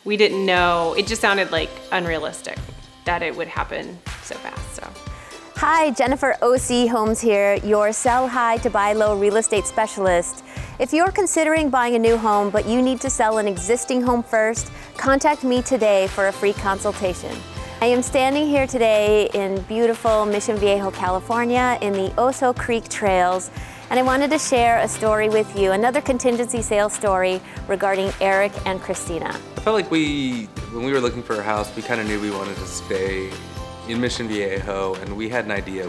we didn't know, it just sounded like unrealistic that it would happen so fast, so. Hi, Jennifer OC Homes here, your sell high to buy low real estate specialist. If you're considering buying a new home but you need to sell an existing home first, contact me today for a free consultation. I am standing here today in beautiful Mission Viejo, California in the Oso Creek Trails, and I wanted to share a story with you, another contingency sales story regarding Eric and Christina. I felt like when we were looking for a house, we kind of knew we wanted to stay in Mission Viejo, and we had an idea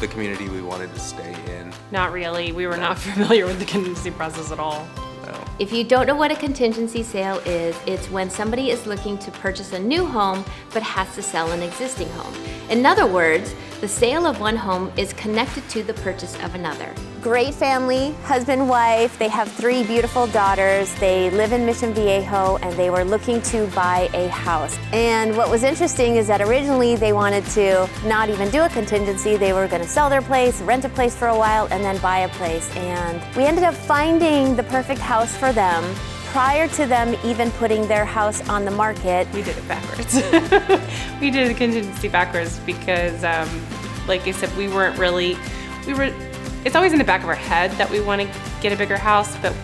the community we wanted to stay in. Not really. We were not familiar with the contingency process at all. No. If you don't know what a contingency sale is, it's when somebody is looking to purchase a new home but has to sell an existing home. In other words, the sale of one home is connected to the purchase of another. Great family, husband, wife, they have 3 beautiful daughters. They live in Mission Viejo and they were looking to buy a house. And what was interesting is that originally they wanted to not even do a contingency. They were gonna sell their place, rent a place for a while, and then buy a place. And we ended up finding the perfect house for them prior to them even putting their house on the market. We did it backwards. We did the contingency backwards because, like I said, it's always in the back of our head that we want to get a bigger house, but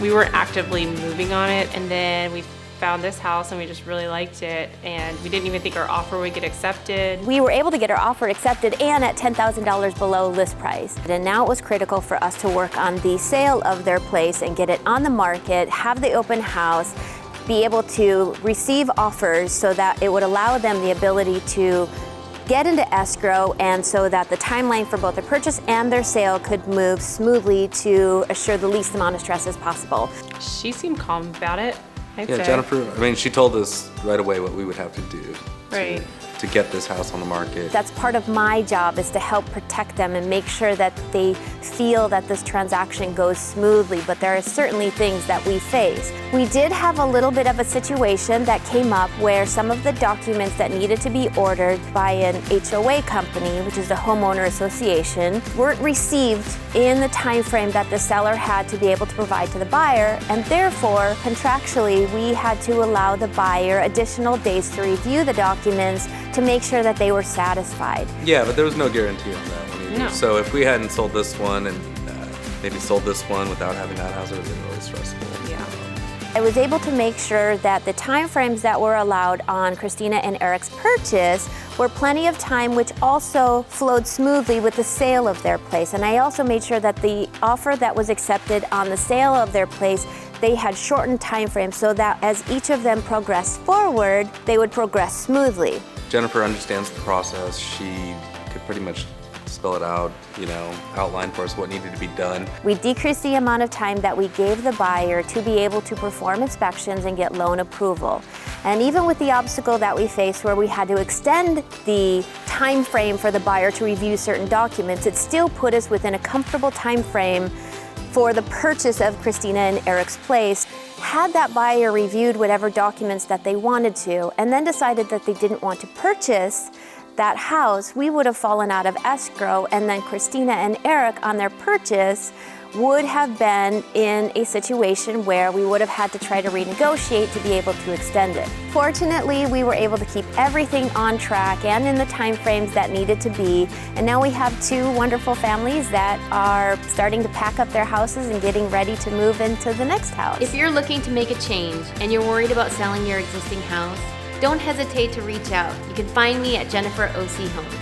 we weren't actively moving on it. And then we found this house and we just really liked it, and we didn't even think our offer would get accepted. We were able to get our offer accepted and at $10,000 below list price. And now it was critical for us to work on the sale of their place and get it on the market, have the open house, be able to receive offers so that it would allow them the ability to get into escrow, and so that the timeline for both the purchase and their sale could move smoothly to assure the least amount of stress as possible. She seemed calm about it, I'd say. Jennifer, she told us right away what we would have to do Right. to get this house on the market. That's part of my job, is to help protect them and make sure that they feel that this transaction goes smoothly, but there are certainly things that we face. We did have a little bit of a situation that came up where some of the documents that needed to be ordered by an HOA company, which is the homeowner association, weren't received in the time frame that the seller had to be able to provide to the buyer, and therefore, contractually, we had to allow the buyer additional days to review the documents to make sure that they were satisfied. Yeah, but there was no guarantee on that one either. No. So if we hadn't sold this one and maybe sold this one without having that house, it would have been really stressful. Yeah. I was able to make sure that the time frames that were allowed on Christina and Eric's purchase were plenty of time, which also flowed smoothly with the sale of their place. And I also made sure that the offer that was accepted on the sale of their place, they had shortened time frames so that as each of them progressed forward, they would progress smoothly. Jennifer understands the process. She could pretty much spell it out, outline for us what needed to be done. We decreased the amount of time that we gave the buyer to be able to perform inspections and get loan approval. And even with the obstacle that we faced where we had to extend the time frame for the buyer to review certain documents, it still put us within a comfortable time frame for the purchase of Christina and Eric's place. Had that buyer reviewed whatever documents that they wanted to and then decided that they didn't want to purchase that house, we would have fallen out of escrow, and then Christina and Eric on their purchase would have been in a situation where we would have had to try to renegotiate to be able to extend it. Fortunately, we were able to keep everything on track and in the time frames that needed to be, and now we have 2 wonderful families that are starting to pack up their houses and getting ready to move into the next house. If you're looking to make a change and you're worried about selling your existing house, don't hesitate to reach out. You can find me at Jennifer OC Homes.